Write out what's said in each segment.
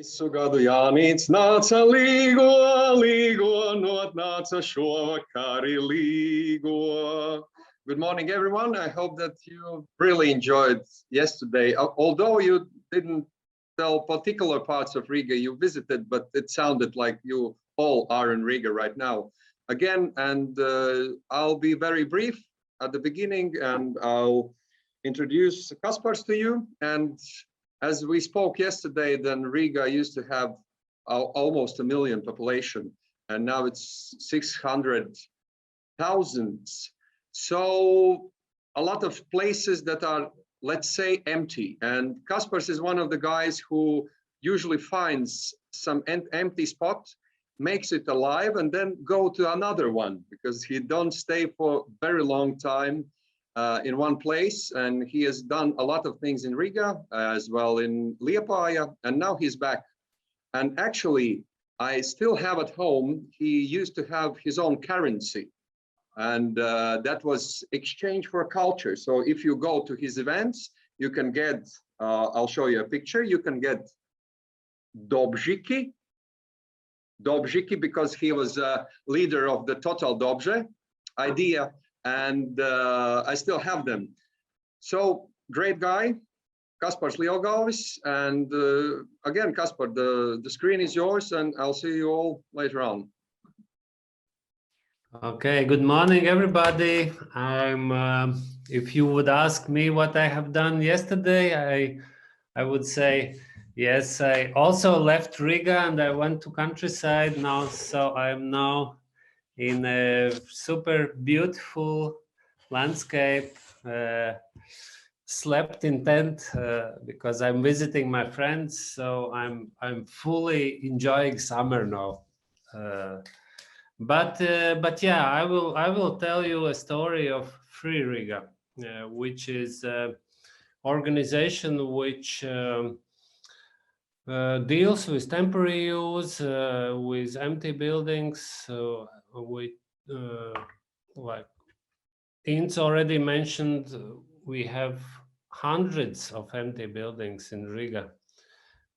Visu gadu Jānis nāca līgo, nāca šovakari līgo. Good morning, everyone. I hope that you really enjoyed yesterday. Although you didn't tell particular parts of Riga you visited, but it sounded like you all are in Riga right now. Again, and I'll be very brief at the beginning, and I'll introduce Kaspars to you. And as we spoke yesterday, then Riga used to have almost 1 million population, and now it's 600,000. So a lot of places that are, let's say, empty. And Kaspars is one of the guys who usually finds some empty spot, makes it alive, and then go to another one, because he don't stay for very long time in one place. And he has done a lot of things in Riga, as well in Liepāja, and now he's back. And actually, I still have at home, he used to have his own currency, and that was exchange for culture. So if you go to his events, you can get, I'll show you a picture, you can get Dobžiki, because he was a leader of the Total Dobže idea, and I still have them. So great guy, Kaspars Lielgalvis. And again, Kaspar, the screen is yours, and I'll see you all later on. Okay, good morning, everybody. If you would ask me what I have done yesterday, I would say, yes, I also left Riga and I went to countryside now. So I'm now in a super beautiful landscape, slept in tent because I'm visiting my friends. So I'm fully enjoying summer now. But yeah, I will tell you a story of Free Riga, which is an organization which deals with temporary use, with empty buildings. Like Ins already mentioned, we have hundreds of empty buildings in Riga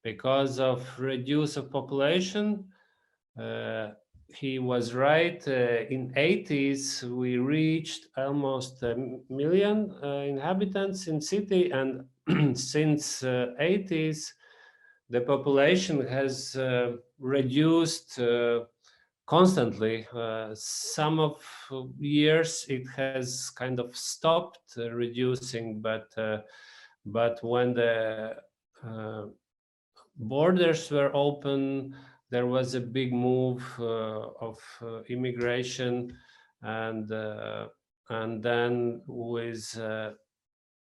because of reduce of population. He was right. In 80s, we reached almost 1 million inhabitants in city, and since 80s, the population has reduced constantly. Some of years it has kind of stopped reducing, but when the borders were open, there was a big move of immigration, and then with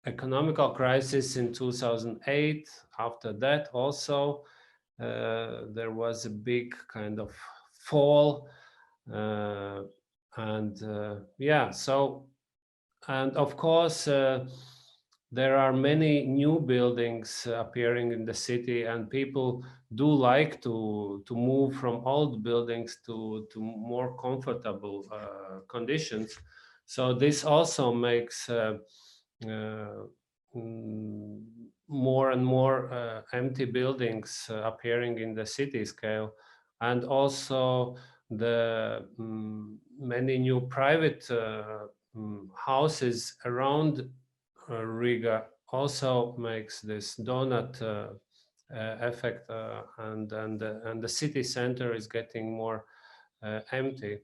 economical crisis in 2008, after that also there was a big kind of fall, yeah. So, and of course there are many new buildings appearing in the city, and people do like to move from old buildings to more comfortable conditions. So this also makes more and more empty buildings appearing in the city scale, and also the many new private houses around Riga also makes this donut effect, and the city center is getting more empty.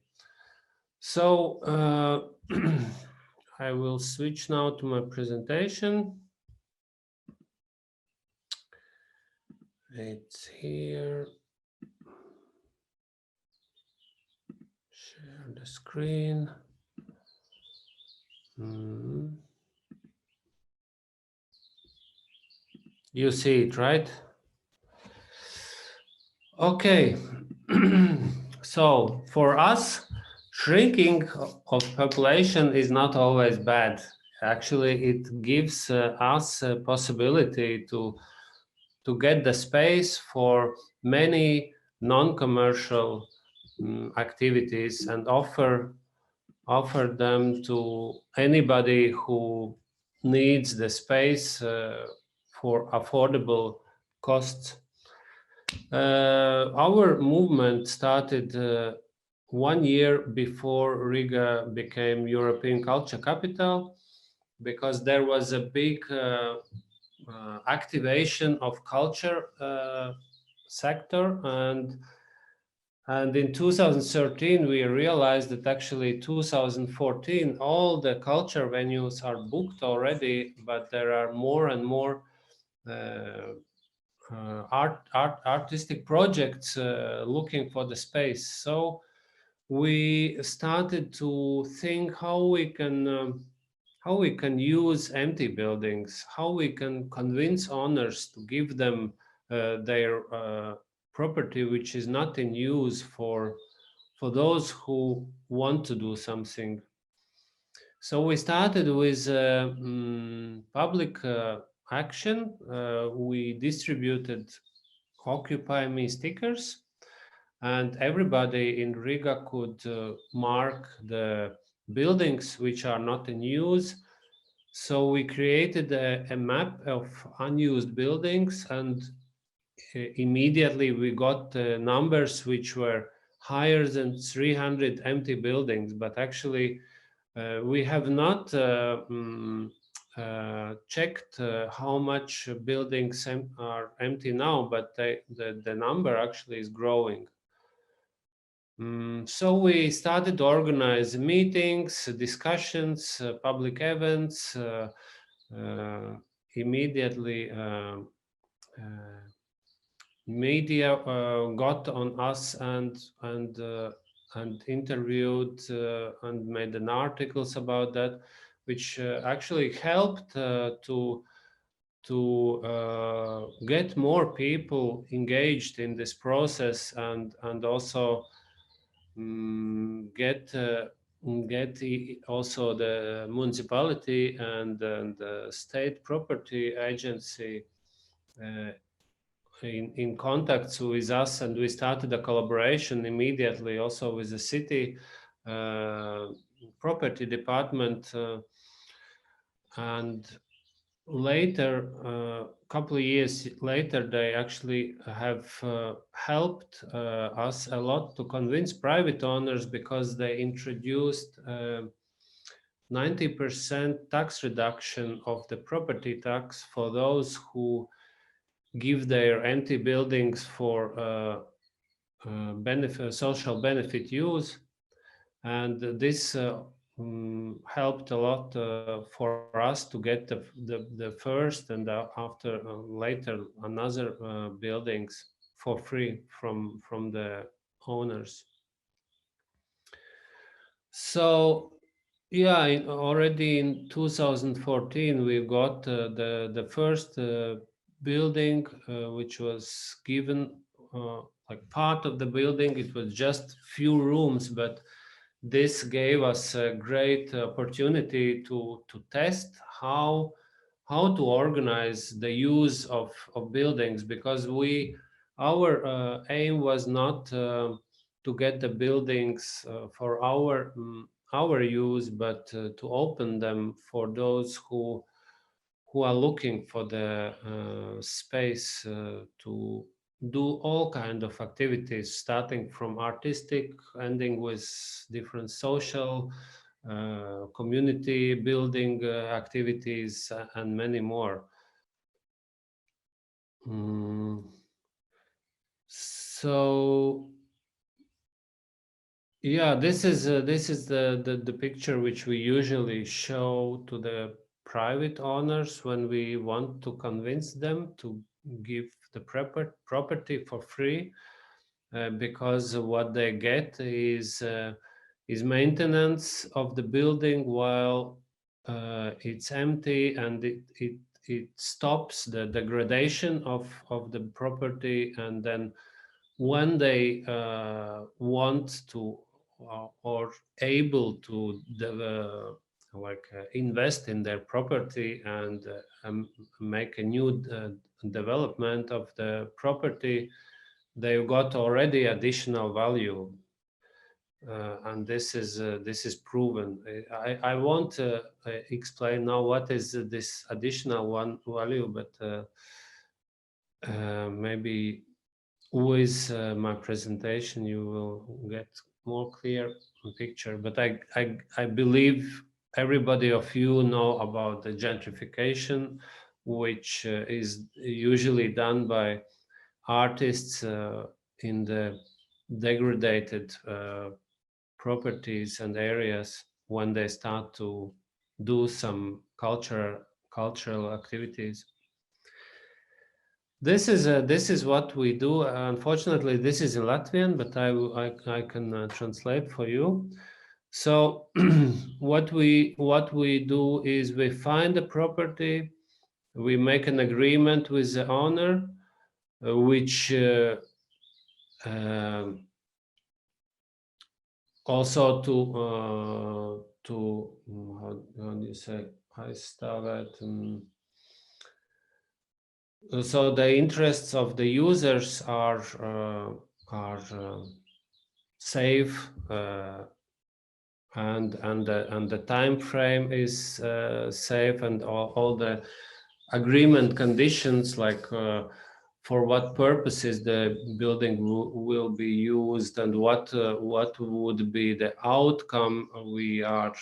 So I will switch now to my presentation. It's here. Share the screen. You see it, right? Okay. So for us, shrinking of population is not always bad. Actually, it gives us a possibility to get the space for many non-commercial activities, and offer them to anybody who needs the space for affordable costs. Our movement started 1 year before Riga became European Culture Capital, because there was a big activation of culture sector, and in 2013 we realized that actually 2014 all the culture venues are booked already, but there are more and more artistic projects looking for the space. So we started to think how we can use empty buildings, how we can convince owners to give them their property which is not in use for those who want to do something. So we started with public action. We distributed Occupy Me stickers, and everybody in Riga could mark the buildings which are not in use. So we created a map of unused buildings, and immediately we got numbers which were higher than 300 empty buildings. But actually we have not checked how much buildings are empty now, but the number actually is growing. So we started to organize meetings, discussions, public events. Immediately media got on us and interviewed and made an articles about that, which actually helped to get more people engaged in this process, and also get also the municipality and the state property agency in contact with us, and we started a collaboration immediately also with the city property department, and later, a couple of years later, they actually have helped us a lot to convince private owners, because they introduced 90% tax reduction of the property tax for those who give their empty buildings for social benefit use. And this helped a lot for us to get the first and after later another buildings for free from the owners. So yeah, already in 2014 we got the first building which was given like part of the building. It was just few rooms, but this gave us a great opportunity to test how to organize the use of buildings, because our aim was not to get the buildings for our use, but to open them for those who are looking for the space to do all kind of activities, starting from artistic, ending with different social, community building activities, and many more. So yeah, this is the picture which we usually show to the private owners when we want to convince them to give the property for free, because what they get is maintenance of the building while it's empty, and it stops the degradation of the property. And then when they want to or able to invest in their property and make a new development of the property, they've got already additional value, and this is proven. I won't explain now what is this additional value, but maybe with my presentation you will get more clear picture, but I believe everybody of you know about the gentrification, which is usually done by artists in the degraded properties and areas when they start to do some cultural activities. This is what we do. Unfortunately, this is in Latvian, but I can translate for you. So what we do is we find the property, we make an agreement with the owner, which also to how do you say so the interests of the users are safe, and the time frame is safe, and all the agreement conditions, like for what purposes the building will be used, and what would be the outcome we are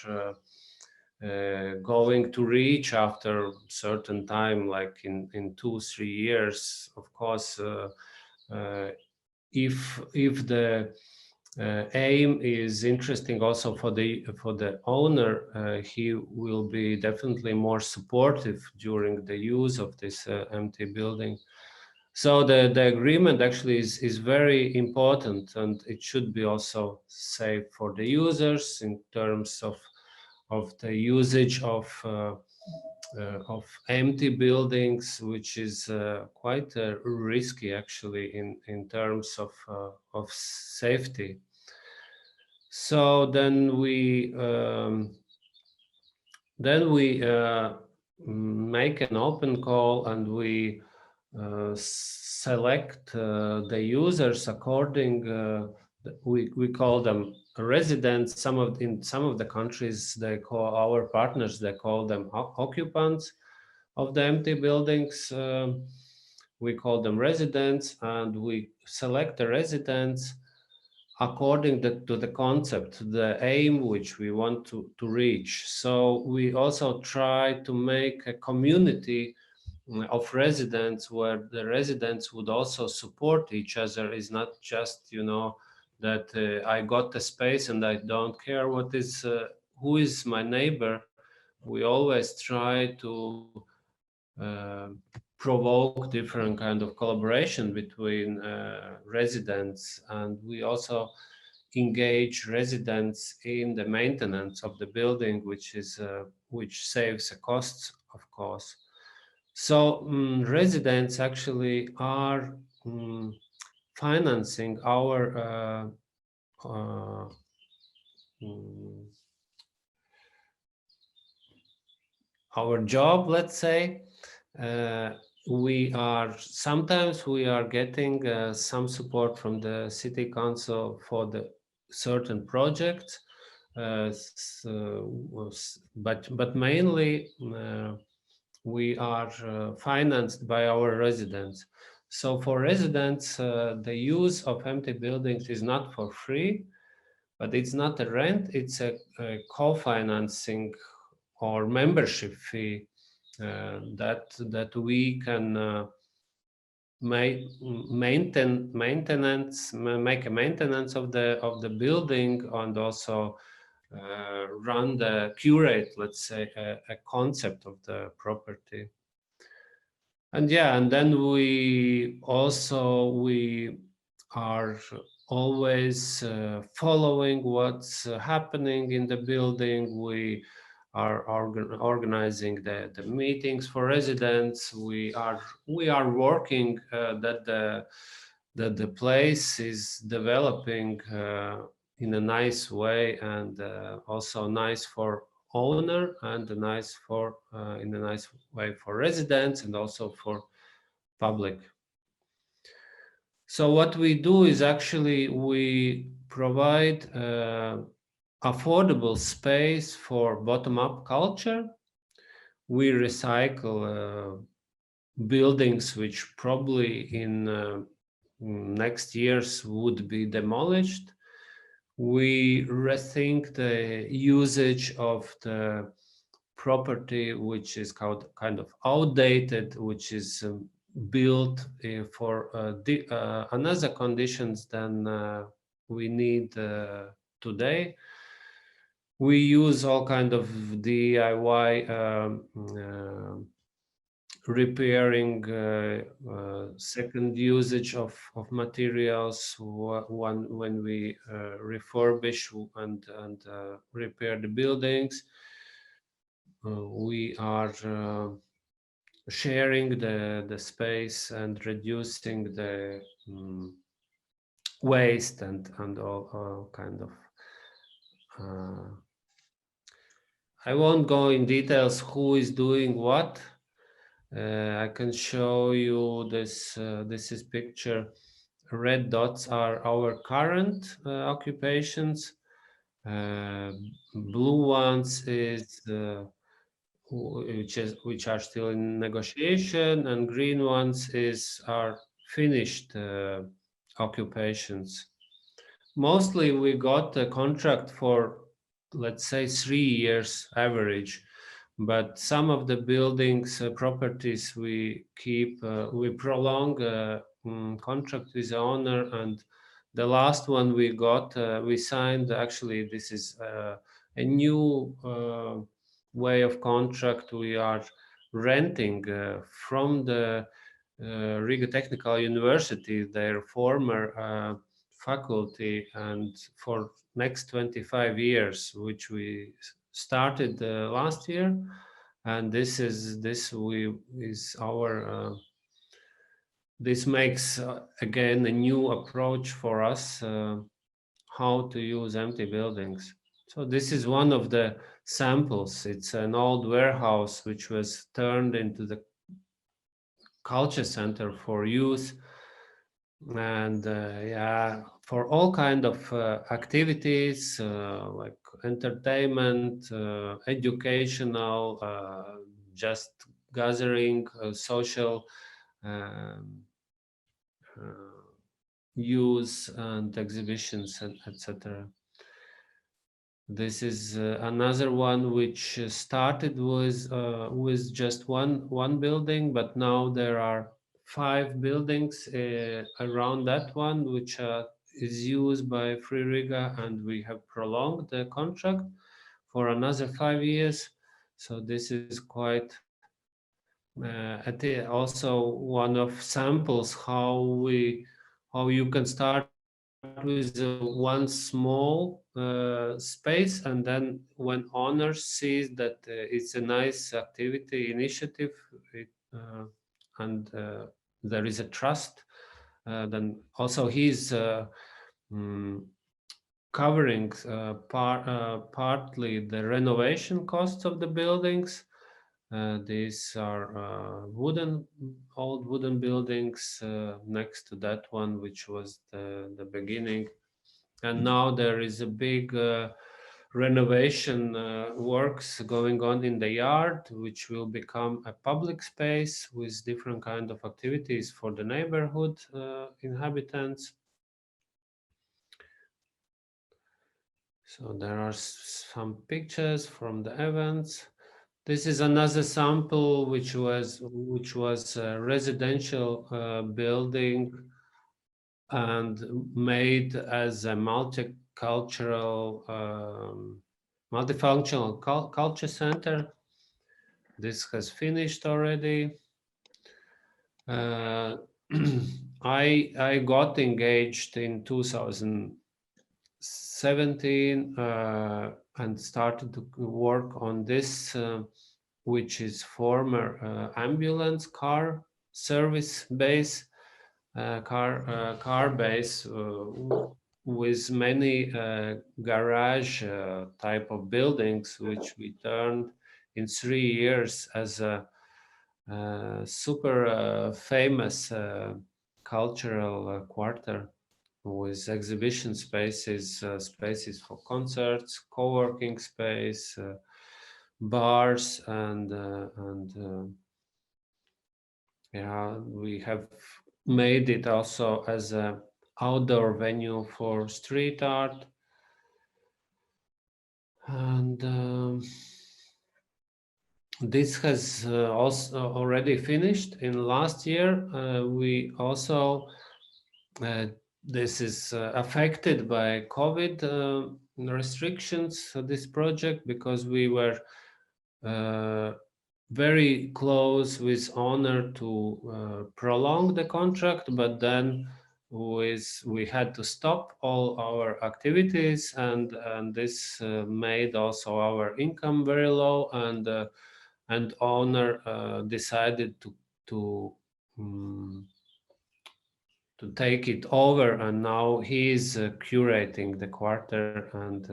going to reach after certain time, like in 2-3 years. Of course, if the aim is interesting also for the owner, he will be definitely more supportive during the use of this empty building. So the agreement actually is very important, and it should be also safe for the users in terms of the usage of empty buildings, which is quite risky actually in terms of safety. So then we make an open call, and we select the users according. We call them residents. In some of the countries, they call our partners. They call them occupants of the empty buildings. We call them residents, and we select the residents according to the concept, the aim which we want to reach. So we also try to make a community of residents where the residents would also support each other. Is not just, that I got the space and I don't care who is my neighbor. We always try to provoke different kind of collaboration between residents, and we also engage residents in the maintenance of the building, which saves the costs, of course. So residents actually are financing our job, let's say. Sometimes we are getting some support from the city council for the certain projects, but mainly we are financed by our residents. So for residents, the use of empty buildings is not for free, but it's not a rent, it's a co-financing or membership fee that we can make maintenance of the building, and also curate, let's say, a concept of the property. And then we are always following what's happening in the building. We are organizing the meetings for residents. We are working that the place is developing in a nice way, and also nice for owner, and in a nice way for residents, and also for public. So what we do is actually we provide affordable space for bottom-up culture. We recycle buildings which probably in next years would be demolished. We rethink the usage of the property, which is kind of outdated, which is built for another conditions than we need today. We use all kind of DIY repairing, second usage of materials when we refurbish and repair the buildings. We are sharing the space and reducing the waste and all kind of. I won't go in details who is doing what. I can show you this. This is picture. Red dots are our current occupations. Blue ones is which are still in negotiation, and green ones are finished occupations. Mostly we got a contract for, let's say, 3 years average, but some of the buildings properties we keep, we prolong contract with the owner, and the last one we got, we signed, actually this is a new way of contract. We are renting from the Riga Technical University, their former faculty, and for next 25 years, which we started last year, and this is our this makes again a new approach for us how to use empty buildings. So this is one of the samples. It's an old warehouse which was turned into the culture center for youth, and yeah, for all kind of activities like entertainment, educational, just gathering, social use and exhibitions, and etc. This is another one which started with just one building, but now there are 5 buildings around that one, which is used by Free Riga, and we have prolonged the contract for another 5 years. So this is quite also one of samples how you can start with one small space, and then when owner sees that it's a nice activity initiative, and there is a trust, then also he's covering partly the renovation costs of the buildings. These are old wooden buildings next to that one, which was the beginning. And now there is a big renovation works going on in the yard, which will become a public space with different kind of activities for the neighborhood inhabitants. So there are some pictures from the events. This is another sample, which was a residential building and made as a multicultural, multifunctional culture center. This has finished already. I got engaged in 2017 and started to work on this, which is former ambulance car service base, car base with many garage type of buildings, which we turned in 3 years as a super famous cultural quarter with exhibition spaces, spaces for concerts, co-working space, bars, and yeah, we have made it also as a outdoor venue for street art. And this has also already finished in last year. We also this is affected by COVID restrictions, this project, because we were very close with owner to prolong the contract, but then we had to stop all our activities, and this made also our income very low, and owner decided to um, to take it over, and now he is curating the quarter, and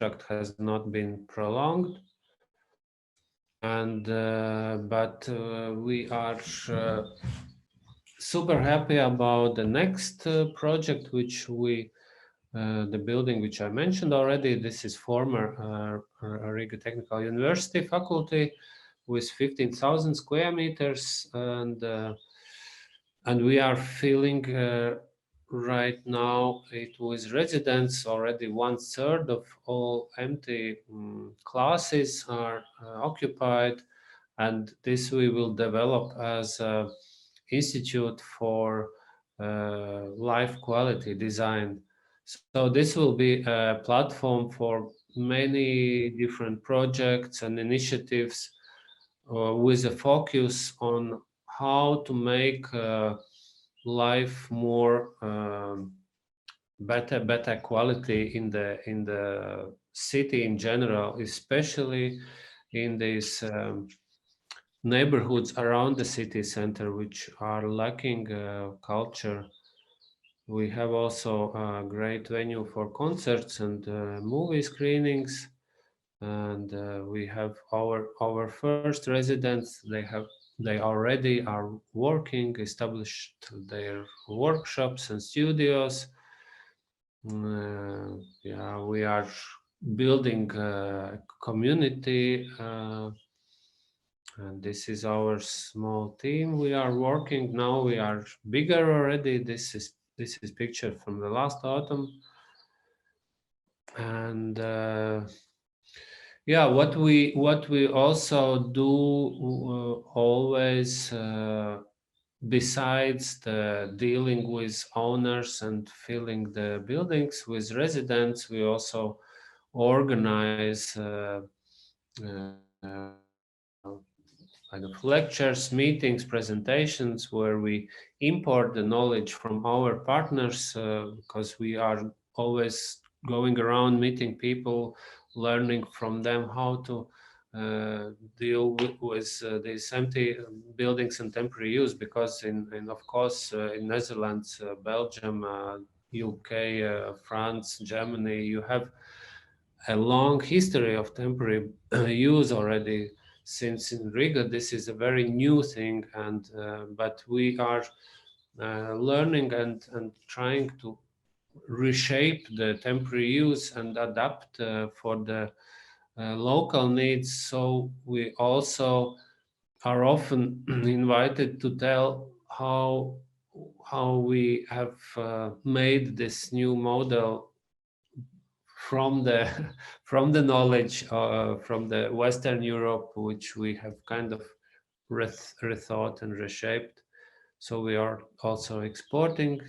contract has not been prolonged. And but we are super happy about the next project, which we the building which I mentioned already. This is former Riga Technical University faculty with 15,000 square meters, and we are filling right now it was residents already. 1/3 of all empty classes are occupied, and this we will develop as a institute for life quality design. So this will be a platform for many different projects and initiatives with a focus on how to make life more better quality in the city in general, especially in these neighborhoods around the city center, which are lacking culture. We have also a great venue for concerts and movie screenings, and we have our first residents. They already are working, established their workshops and studios. Yeah, we are building a community, and this is our small team. We are working now. We are bigger already. This is picture from the last autumn, and yeah, what we also do always. Besides the dealing with owners and filling the buildings with residents, we also organize kind of lectures, meetings, presentations, where we import the knowledge from our partners, because we are always going around meeting people, learning from them how to deal with these empty buildings and temporary use, because in of course in Netherlands, Belgium, UK, France, Germany, you have a long history of temporary use already. Since in Riga this is a very new thing, and but we are learning and trying to reshape the temporary use and adapt for the local needs. So we also are often invited to tell how we have made this new model from the from the knowledge from the Western Europe, which we have kind of rethought and reshaped. So we are also exporting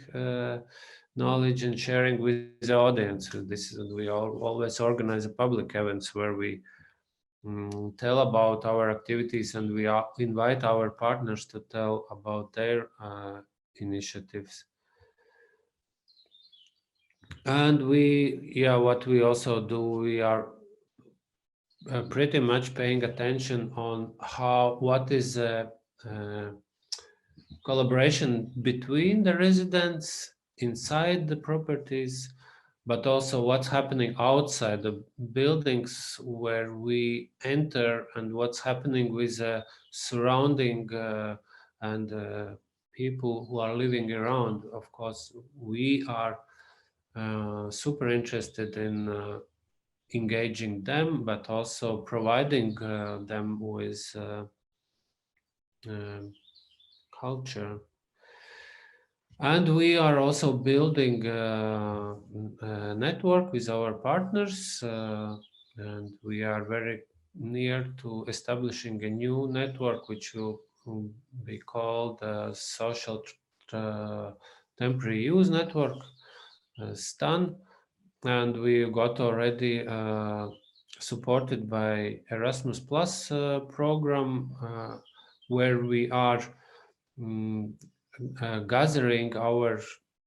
knowledge and sharing with the audience. This is, we always organize a public events where we tell about our activities, and we invite our partners to tell about their initiatives. And what we also do, we are pretty much paying attention on what is a collaboration between the residents inside the properties, but also what's happening outside the buildings where we enter, and what's happening with the surrounding and people who are living around. Of course, we are super interested in engaging them, but also providing them with culture. And we are also building a network with our partners, and we are very near to establishing a new network which will be called Social Temporary Use Network, STAN, and we got already supported by Erasmus Plus program, where we are gathering our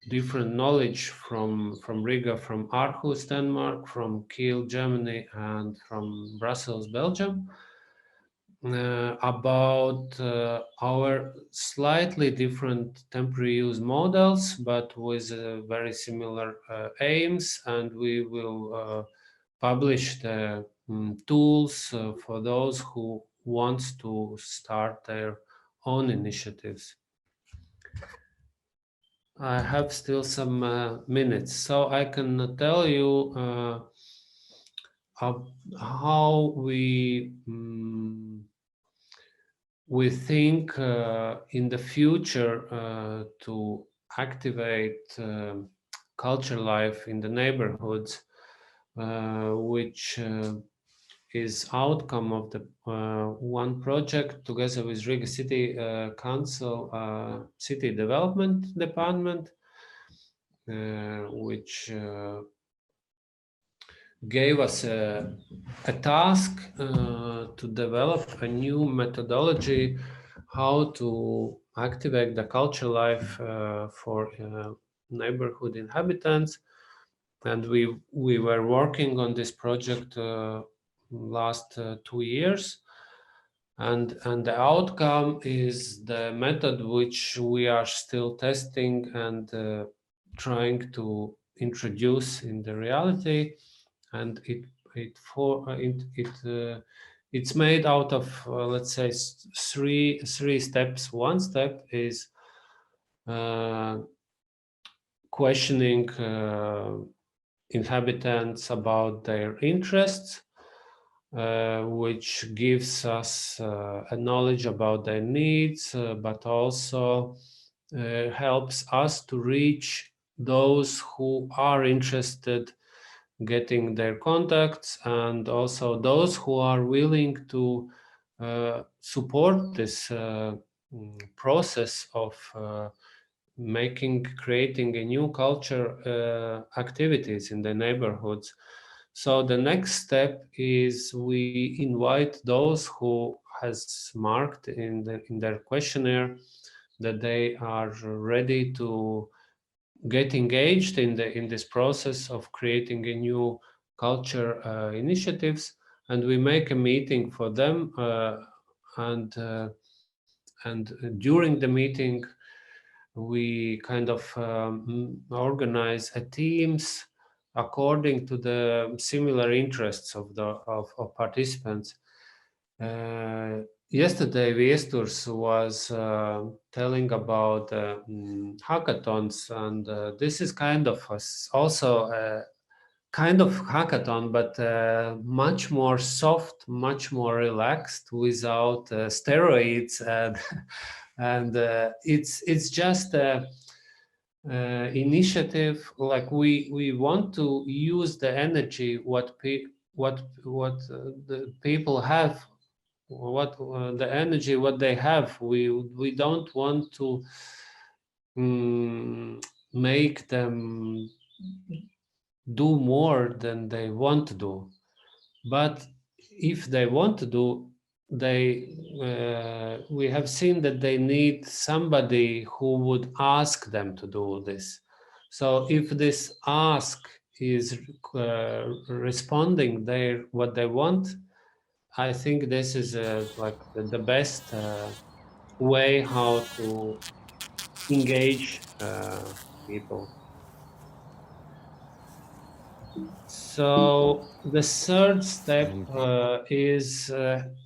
different knowledge from Riga, from Aarhus, Denmark, from Kiel, Germany, and from Brussels, Belgium, about our slightly different temporary use models, but with very similar aims, and we will publish the tools for those who want to start their own initiatives. I have still some minutes, so I can tell you how we think in the future to activate culture life in the neighborhoods, which is outcome of the one project together with Riga City Council, City Development Department, which gave us a task to develop a new methodology how to activate the culture life for neighborhood inhabitants. And we were working on this project last 2 years, and the outcome is the method which we are still testing and trying to introduce in the reality. And it's made out of let's say three steps. One step is questioning inhabitants about their interests, which gives us a knowledge about their needs, but also helps us to reach those who are interested, getting their contacts, and also those who are willing to support this process of creating a new culture activities in the neighborhoods. So the next step is we invite those who has marked in their questionnaire that they are ready to get engaged in this process of creating a new culture initiatives, and we make a meeting for them, and during the meeting we kind of organize a teams according to the similar interests of the participants. Yesterday, Viesturs was telling about hackathons, and this is kind of also a kind of hackathon, but much more soft, much more relaxed, without steroids, and it's just a initiative. Like we want to use the energy what the people have, what the energy what they have. We don't want to make them do more than they want to do, but if they want to do, we have seen that they need somebody who would ask them to do this. So if this ask is responding what they want, I think this is like the best way how to engage people. So the third step is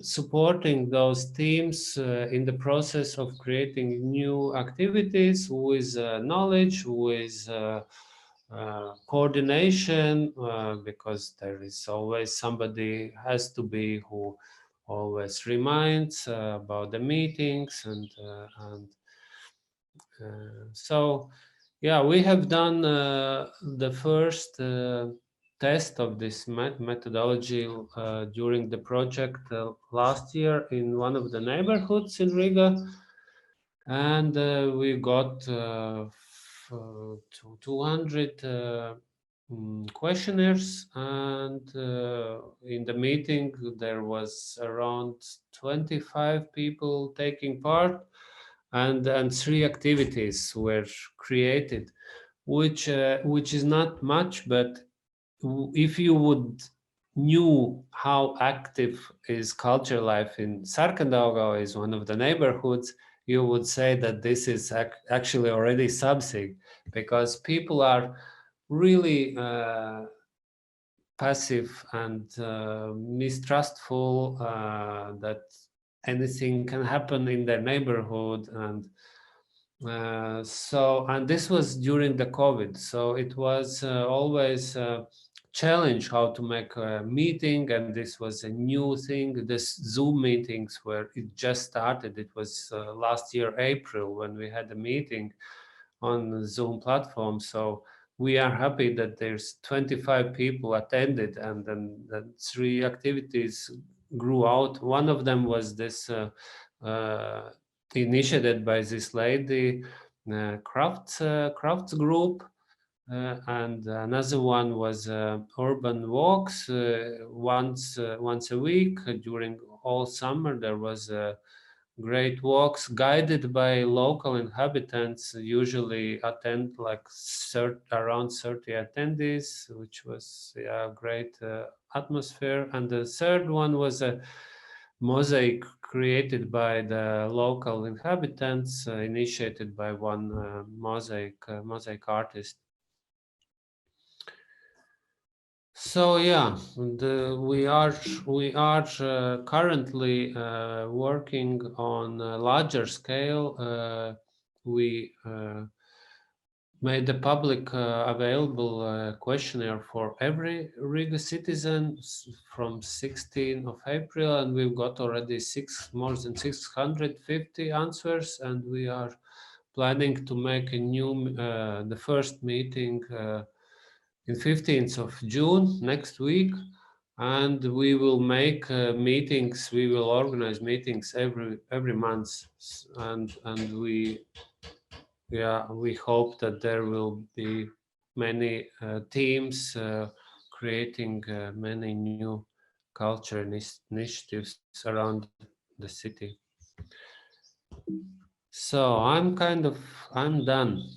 supporting those teams in the process of creating new activities with knowledge, with coordination, because there is always somebody has to be who always reminds about the meetings, and So yeah, we have done the first test of this methodology during the project last year in one of the neighborhoods in Riga, and we got 200 questionnaires, and in the meeting there was around 25 people taking part, and 3 activities were created, which is not much, but if you would knew how active is culture life in Sarkandaugava, is one of the neighborhoods, you would say that this is actually already something, because people are really passive and mistrustful that anything can happen in their neighborhood, and and this was during the COVID, so it was always a challenge how to make a meeting, and this was a new thing. This Zoom meetings where it just started. It was last year April when we had a meeting on the Zoom platform. So we are happy that there's 25 people attended, and then the 3 activities grew out. One of them was this initiated by this lady, crafts group, and another one was urban walks once a week during all summer. There was great walks guided by local inhabitants. Usually attend like around 30 attendees, which was a great atmosphere. And the third one was a mosaic created by the local inhabitants, initiated by one mosaic artist. So yeah, we are currently working on a larger scale. We made the public available questionnaire for every Riga citizen from 16th of April, and we've got already more than 650 answers, and we are planning to make a new the first meeting in 15th of June next week, and we will make meetings. We will organize meetings every month, and we hope that there will be many teams creating many new culture initiatives around the city. So I'm done.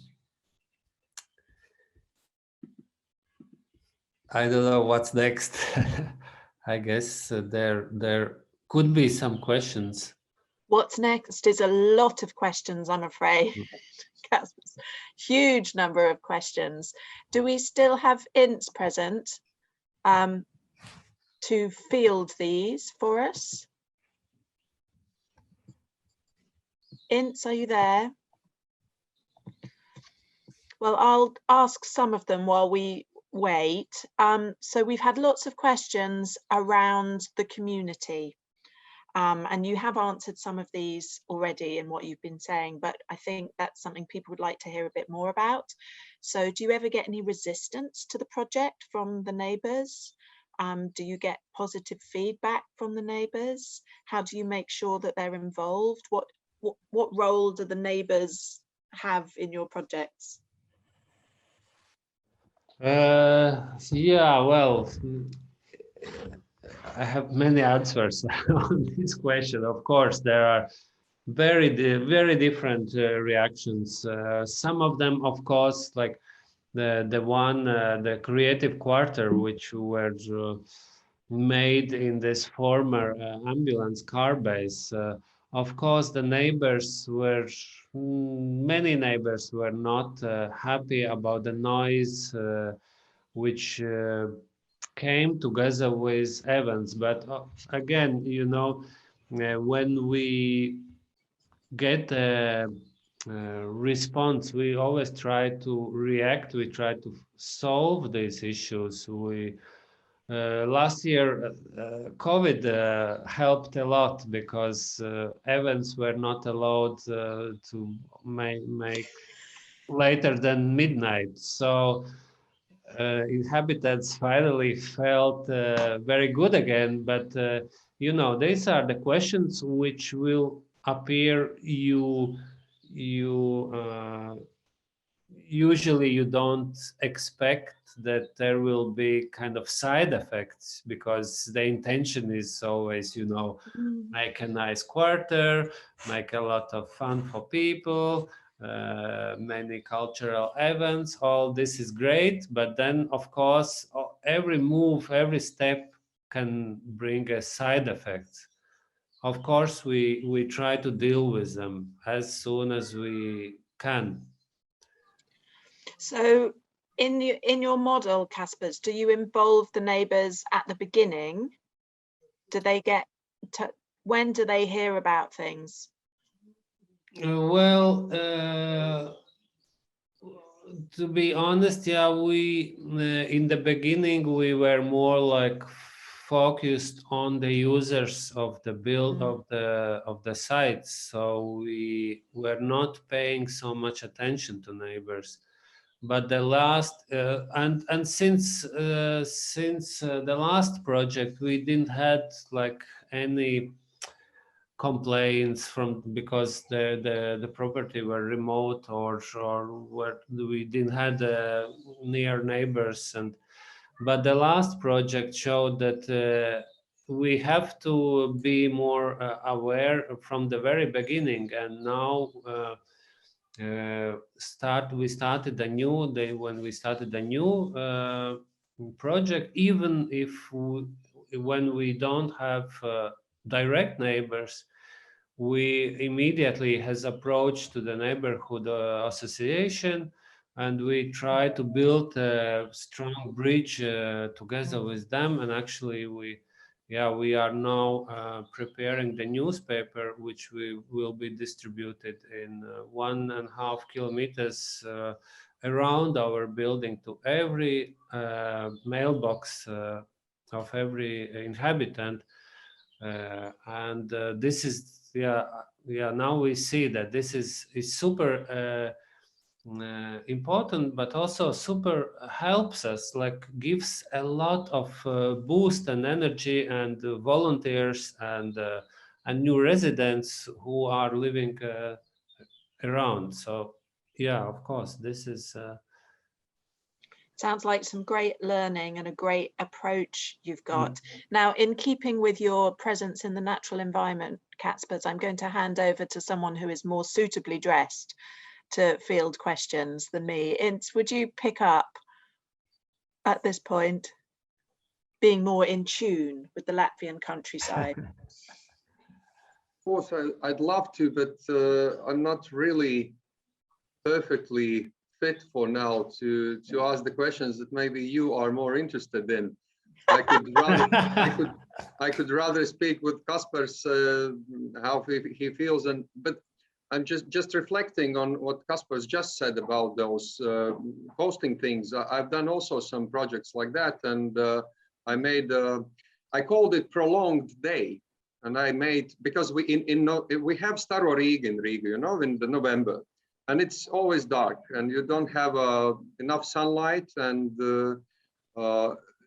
I don't know what's next. I guess there could be some questions. What's next is a lot of questions, I'm afraid. Kaspars, huge number of questions. Do we still have Ints present to field these for us? Ints, are you there? Well, I'll ask some of them while we wait. So we've had lots of questions around the community. And you have answered some of these already in what you've been saying, but I think that's something people would like to hear a bit more about. So do you ever get any resistance to the project from the neighbours? Do you get positive feedback from the neighbours? How do you make sure that they're involved? What role do the neighbours have in your projects? Yeah, well, I have many answers on this question. Of course, there are very different reactions. Some of them, of course, like the creative quarter, which were made in this former ambulance car base. Of course, many neighbors were not happy about the noise which came together with events. But again, when we get a response, we always try to react. We try to solve these issues. last year, COVID helped a lot because events were not allowed to make later than midnight. So inhabitants finally felt very good again. But you know, these are the questions which will appear. Usually you don't expect that there will be kind of side effects, because the intention is always, you know, make a nice quarter, make a lot of fun for people, many cultural events. All this is great, but then of course every move, every step can bring a side effect. Of course we try to deal with them as soon as we can. So in your model, Kaspars, do you involve the neighbours at the beginning? Do they get to, when do they hear about things? Well, to be honest, yeah, we in the beginning we were more like focused on the users of the build of the sites, so we were not paying so much attention to neighbors. But the last and since the last project, we didn't had like any complaints from, because the property were remote, or where we didn't had near neighbors. And but the last project showed that we have to be more aware from the very beginning. And now we started a new day when we started a new project, even if when we don't have direct neighbors, we immediately has approached to the neighborhood association, and we try to build a strong bridge together with them. And actually we are now preparing the newspaper, which we will be distributed in 1.5 kilometers around our building, to every mailbox of every inhabitant. And this is now we see that this is super important, but also super helps us, like gives a lot of boost and energy, and volunteers and new residents who are living around. So yeah, of course, this is sounds like some great learning and a great approach you've got. Now, in keeping with your presence in the natural environment, Kaspars, I'm going to hand over to someone who is more suitably dressed to field questions than me. Ints, would you pick up at this point, being more in tune with the Latvian countryside? Of course, I'd love to, but I'm not really perfectly fit for now to ask the questions that maybe you are more interested in. I could rather speak with Kaspars how he feels, but I'm just reflecting on what Kaspars just said about those posting things. I've done also some projects like that, and I called it Prolonged Day, and I made, because we have Staro Riga in Riga, you know, in the November. And it's always dark, and you don't have enough sunlight, and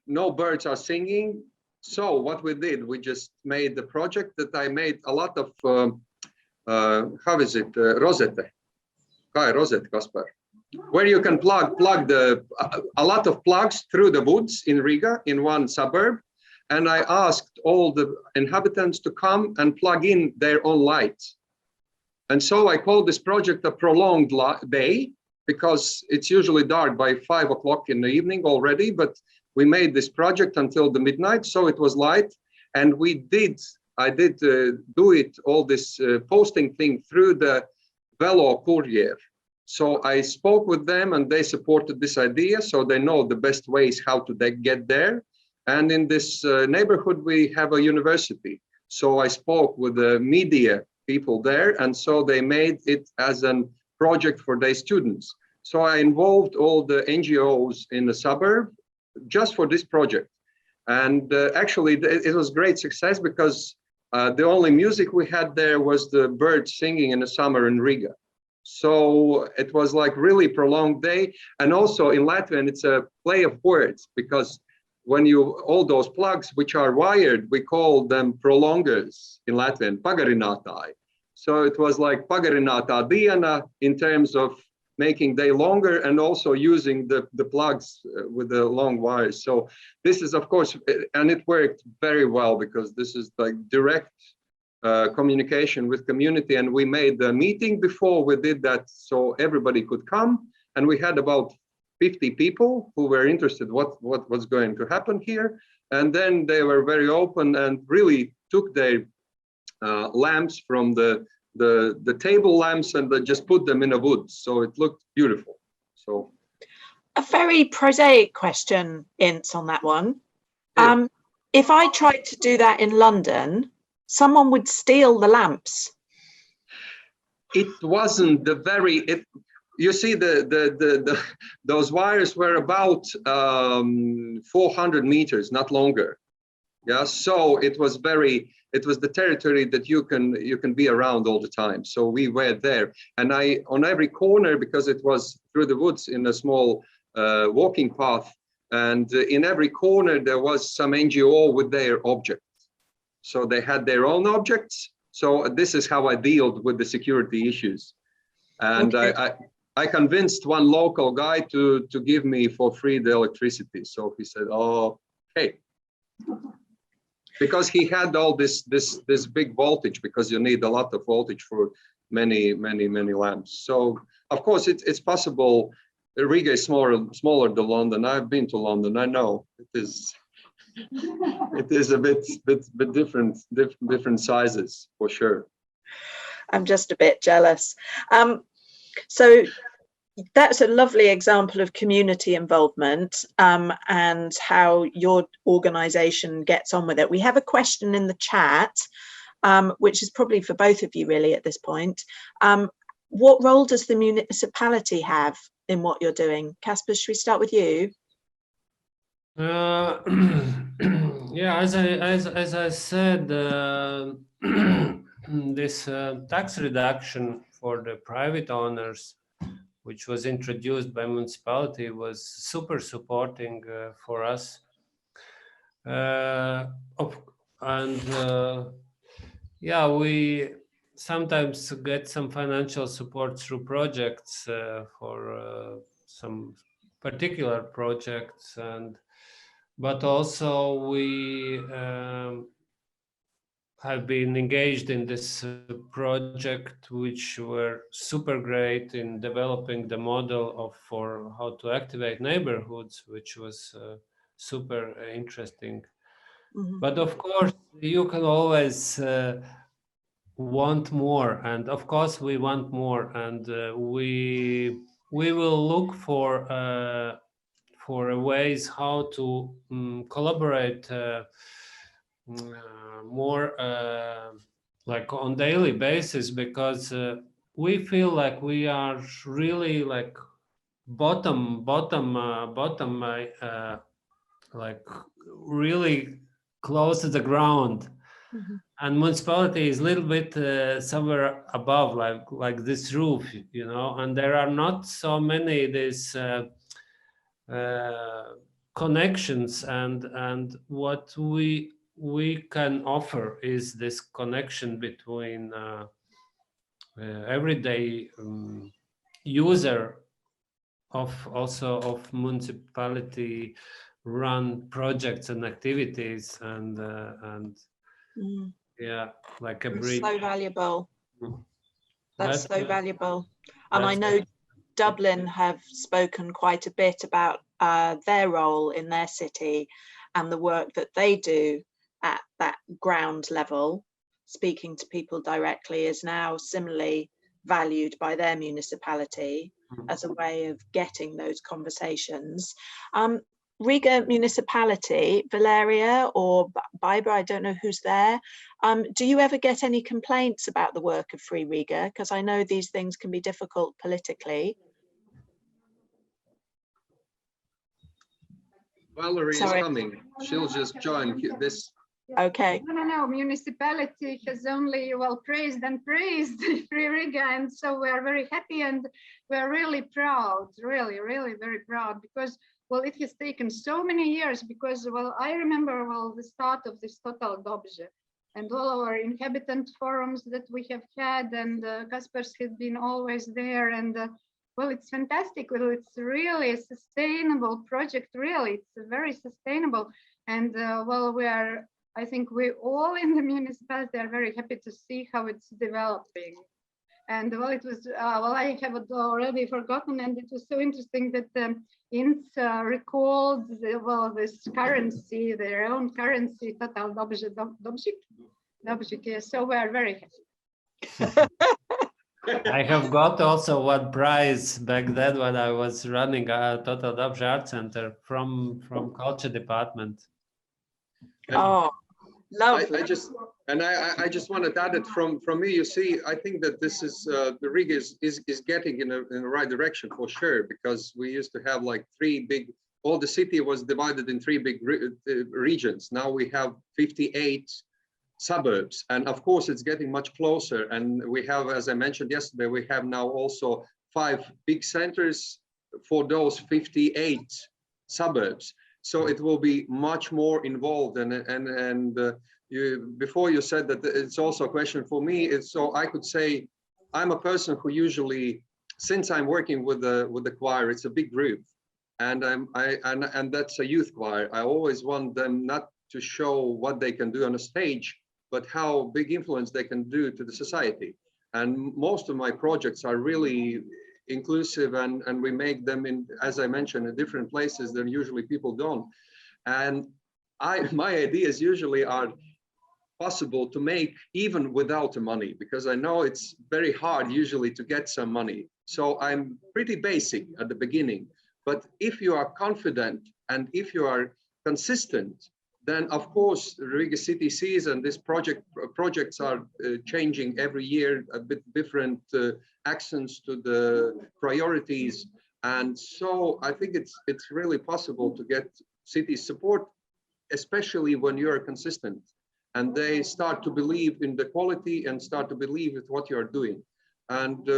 no birds are singing. So what we did, we just made the project that I made a lot of, how is it, rosette? Rosette, Kaspar, where you can plug a lot of plugs through the woods in Riga, in one suburb. And I asked all the inhabitants to come and plug in their own lights. And so I called this project a Prolonged Day, because it's usually dark by 5 o'clock in the evening already, but we made this project until the midnight, so it was light. And I did do it, all this posting thing, through the Velo Courier. So I spoke with them, and they supported this idea, so they know the best ways how to get there. And in this neighborhood, we have a university. So I spoke with the media people there, and so they made it as a project for their students. So I involved all the NGOs in the suburb just for this project. And actually, it was great success because the only music we had there was the birds singing in the summer in Riga. So it was like really prolonged day. And also in Latvian, it's a play of words because when all those plugs which are wired, we call them prolongers in Latvian, pagarinātāji. So it was like pagarinātā diena in terms of making day longer and also using the plugs with the long wires. So this is, of course, and it worked very well because this is like direct communication with community. And we made the meeting before we did that so everybody could come. And we had about 50 people who were interested what was going to happen here. And then they were very open and really took their lamps from the table lamps and just put them in a wood. So it looked beautiful. So a very prosaic question, Ince, on that one. Yeah. If I tried to do that in London, someone would steal the lamps. It wasn't the very, you see those wires were about 400 meters, not longer. Yeah, so it was the territory that you can be around all the time. So we were there, and on every corner, because it was through the woods in a small walking path, and in every corner there was some NGO with their objects. So they had their own objects. So this is how I dealt with the security issues, and Okay. I convinced one local guy to give me for free the electricity. So he said, "Oh, hey." Because he had all this big voltage, because you need a lot of voltage for many lamps. So of course it's possible. Riga is smaller than London. I've been to London. I know it is a bit different sizes for sure. I'm just a bit jealous. So that's a lovely example of community involvement and how your organisation gets on with it. We have a question in the chat, which is probably for both of you really at this point. What role does the municipality have in what you're doing? Kaspar, should we start with you? Yeah, as I said, this tax reduction for the private owners, which was introduced by municipality, was super supporting for us. Yeah, we sometimes get some financial support through projects for some particular projects, but also we have been engaged in this project, which were super great in developing the model for how to activate neighborhoods, which was super interesting. Mm-hmm. But of course, you can always want more, and of course we want more, and we will look for ways how to collaborate more like on daily basis, because we feel like we are really like bottom like really close to the ground. Mm-hmm. And municipality is a little bit somewhere above, like this roof, you know, and there are not so many these connections, and what we can offer is this connection between everyday user of municipality run projects and activities, and yeah, like a bridge. So valuable. That's so But, valuable. And I that's know Dublin have spoken quite a bit about their role in their city and the work that they do at that ground level. Speaking to people directly is now similarly valued by their municipality as a way of getting those conversations. Riga municipality, Valeria or Biber, I don't know who's there. Do you ever get any complaints about the work of Free Riga? Because I know these things can be difficult politically. Valerie Sorry. is coming. She'll just join this. Okay. No. Municipality has only praised Free Riga, and so we are very happy and we are really proud, really very proud, because it has taken so many years. Because I remember the start of this Total Dobře, and all our inhabitant forums that we have had, and Kaspars has been always there, and it's fantastic. It's really a sustainable project. Really, it's very sustainable, and we are. I think we all in the municipality are very happy to see how it's developing. And it was, I have already forgotten, and it was so interesting that INS recalled this currency, their own currency, Total Dobřik. Yes, so we are very happy. I have got also one prize back then when I was running a Total Dobře Art Center from culture department. Oh, lovely. I just wanted to add it from me. You see, I think that this is the Riga is getting in the right direction for sure, because we used to have like all the city was divided in 3 big regions. Now we have 58 suburbs, and of course it's getting much closer. And we have, as I mentioned yesterday, we have now also 5 big centers for those 58 suburbs. So it will be much more involved, and before you said that it's also a question for me. So I could say I'm a person who usually, since I'm working with the choir, it's a big group, and and that's a youth choir. I always want them not to show what they can do on a stage, but how big influence they can do to the society. And most of my projects are really inclusive, and we make them in, as I mentioned, in different places than usually people don't. And my ideas usually are possible to make even without the money, because I know it's very hard usually to get some money. So I'm pretty basic at the beginning, but if you are confident and if you are consistent, then of course Riga city sees, and this projects are changing every year, a bit different accents to the priorities. And so I think it's really possible to get city support, especially when you're consistent and they start to believe in the quality and start to believe in what you're doing. And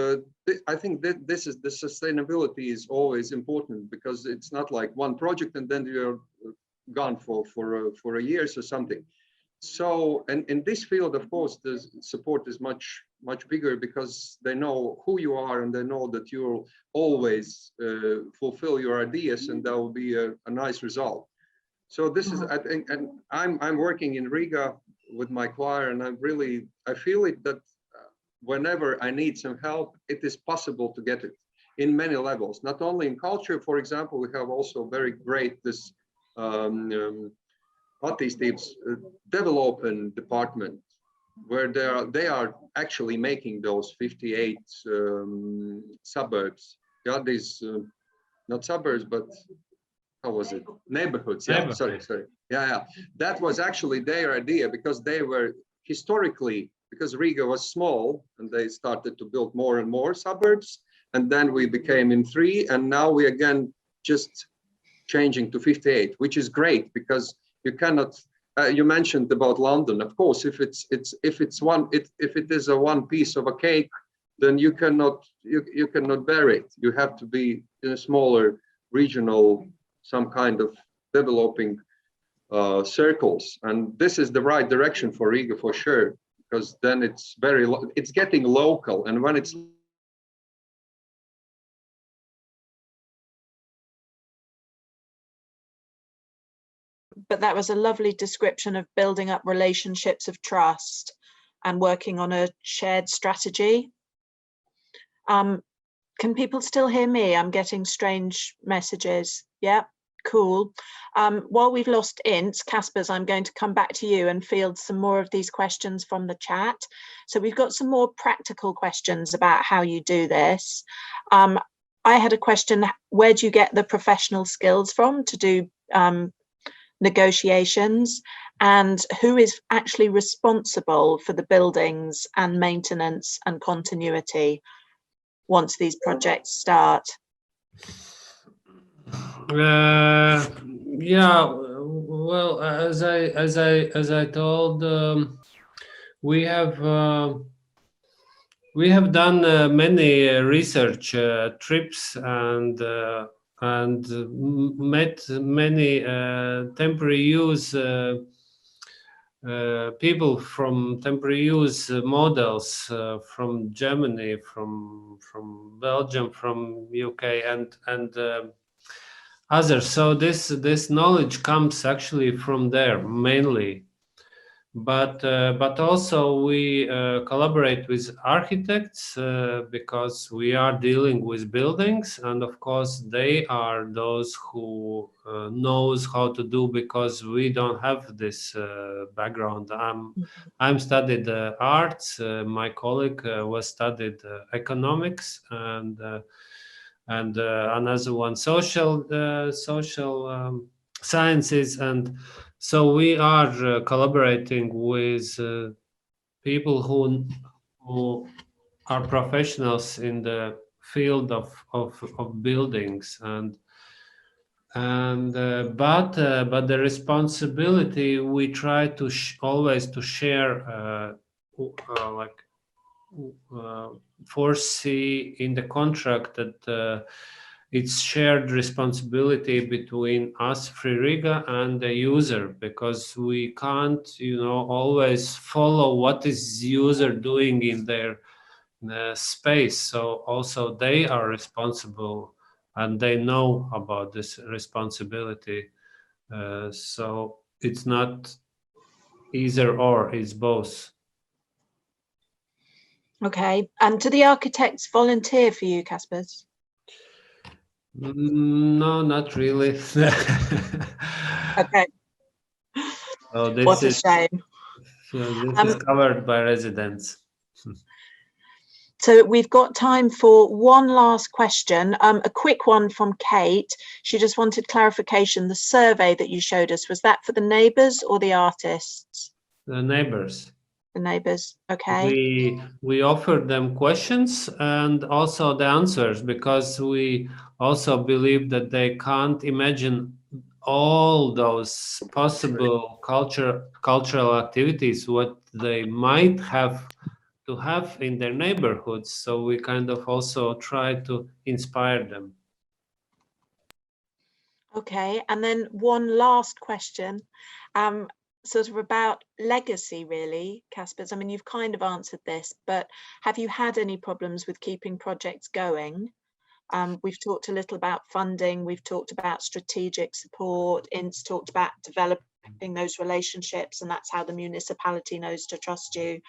I think that this is the sustainability is always important, because it's not like one project and then you're gone for a year or something. So, and in this field, of course, the support is much bigger, because they know who you are and they know that you'll always fulfill your ideas, and that will be a nice result. So this is, I think, and I'm working in Riga with my choir, and I feel it that whenever I need some help, it is possible to get it in many levels, not only in culture. For example, we have also very great this development department, where they are actually making those 58 suburbs. Yeah, these not suburbs, but how was it? Neighborhoods. Yeah, sorry. Yeah. That was actually their idea, because they were historically, because Riga was small, and they started to build more and more suburbs, and then we became in 3, and now we again just changing to 58, which is great, because you cannot. You mentioned about London. Of course, if it is a one piece of a cake, then you cannot bear it. You have to be in a smaller regional, some kind of developing circles, and this is the right direction for Riga for sure, because then it's getting local, and when it's But that was a lovely description of building up relationships of trust and working on a shared strategy. Can people still hear me? I'm getting strange messages. Yeah, cool. While we've lost Int, Kaspars, I'm going to come back to you and field some more of these questions from the chat. So we've got some more practical questions about how you do this. I had a question, where do you get the professional skills from to do negotiations, and who is actually responsible for the buildings and maintenance and continuity once these projects start? Yeah, well, as I told, we have done many research trips and met many temporary use people from temporary use models from Germany, from Belgium, from UK, and others. So this knowledge comes actually from there mainly, but also we collaborate with architects because we are dealing with buildings, and of course they are those who knows how to do, because we don't have this background. I'm studied arts. My colleague was studied economics, and another one social sciences, and so we are collaborating with people who are professionals in the field of buildings, and but the responsibility we try to always to share like foresee in the contract that it's shared responsibility between us, Free Riga, and the user, because we can't, always follow what is the user doing in their space. So also they are responsible and they know about this responsibility. So it's not either or, it's both. Okay. And do the architects volunteer for you, Kaspars? No, not really. Okay. So What a shame. this is covered by residents. So we've got time for one last question, a quick one from Kate. She just wanted clarification. The survey that you showed us, was that for the neighbours or the artists? The neighbors. The neighbours, okay. We offered them questions and also the answers, because we also believe that they can't imagine all those possible cultural activities what they might have to have in their neighborhoods. So we kind of also try to inspire them. Okay, and then one last question, sort of about legacy, really, Kaspars. I mean, you've kind of answered this, but have you had any problems with keeping projects going? We've talked a little about funding, we've talked about strategic support, In's talked about developing those relationships, and that's how the municipality knows to trust you.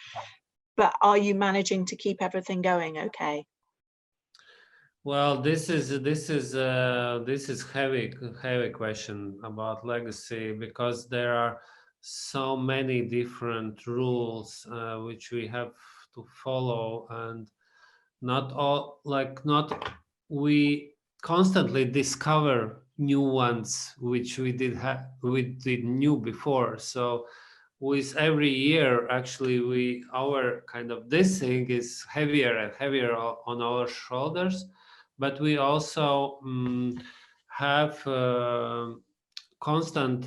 But are you managing to keep everything going okay? Well, this is heavy question about legacy, because there are so many different rules which we have to follow, and not we constantly discover new ones which we did knew before. So with every year, actually, our kind of this thing is heavier and heavier on our shoulders, but we also have constant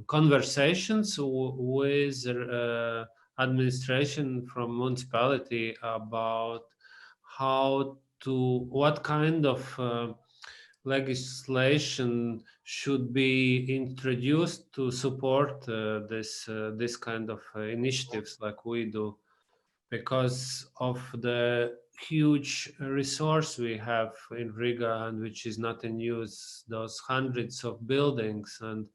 conversations with administration from municipality about what kind of legislation should be introduced to support this kind of initiatives like we do, because of the huge resource we have in Riga, and which is not in use, those hundreds of buildings, and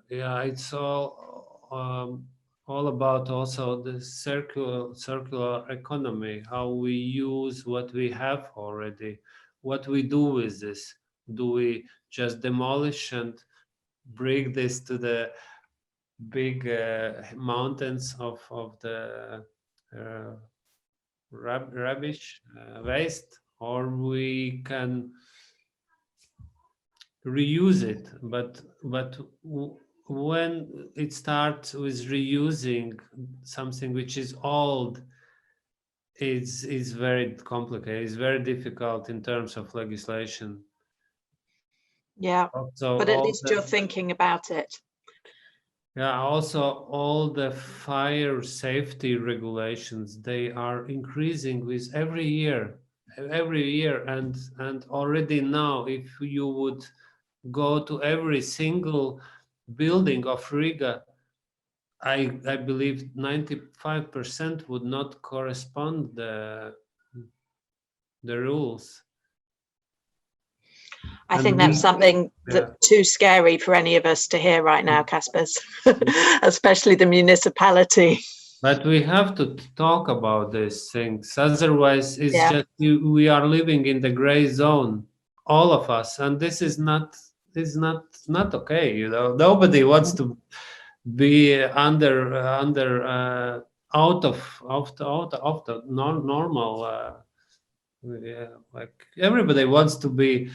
yeah, it's all about also the circular economy, how we use what we have already, what we do with this. Do we just demolish and bring this to the big mountains of the rubbish waste, or we can reuse it? But when it starts with reusing something which is old, it's very complicated, it's very difficult in terms of legislation. Yeah, Also, but at all least the- you're thinking about it. Yeah, also all the fire safety regulations, they are increasing with every year, and already now, if you would go to every single building of Riga, I believe 95% would not correspond the rules. I And think that's we- something yeah. that's too scary for any of us to hear right now, Kaspars, especially the municipality. But we have to talk about these things. Otherwise, it's Yeah. just we are living in the gray zone, all of us, and this is not okay. You know, nobody wants to be under out of the normal. Yeah, like everybody wants to be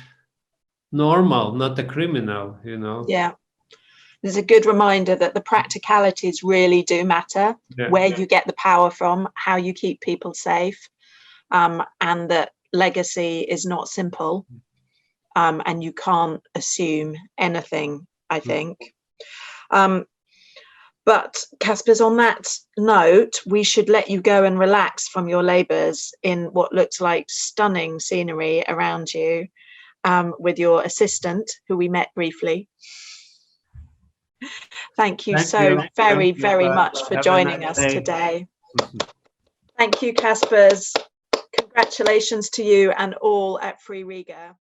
normal, not a criminal. You know. Yeah. There's a good reminder that the practicalities really do matter, Yeah. where you get the power from, how you keep people safe, and that legacy is not simple, and you can't assume anything, I think. But Kaspars, on that note, we should let you go and relax from your labours in what looks like stunning scenery around you, with your assistant, who we met briefly. Thank you very much for joining us today. Thank you, Kaspars. Congratulations to you and all at Free Riga.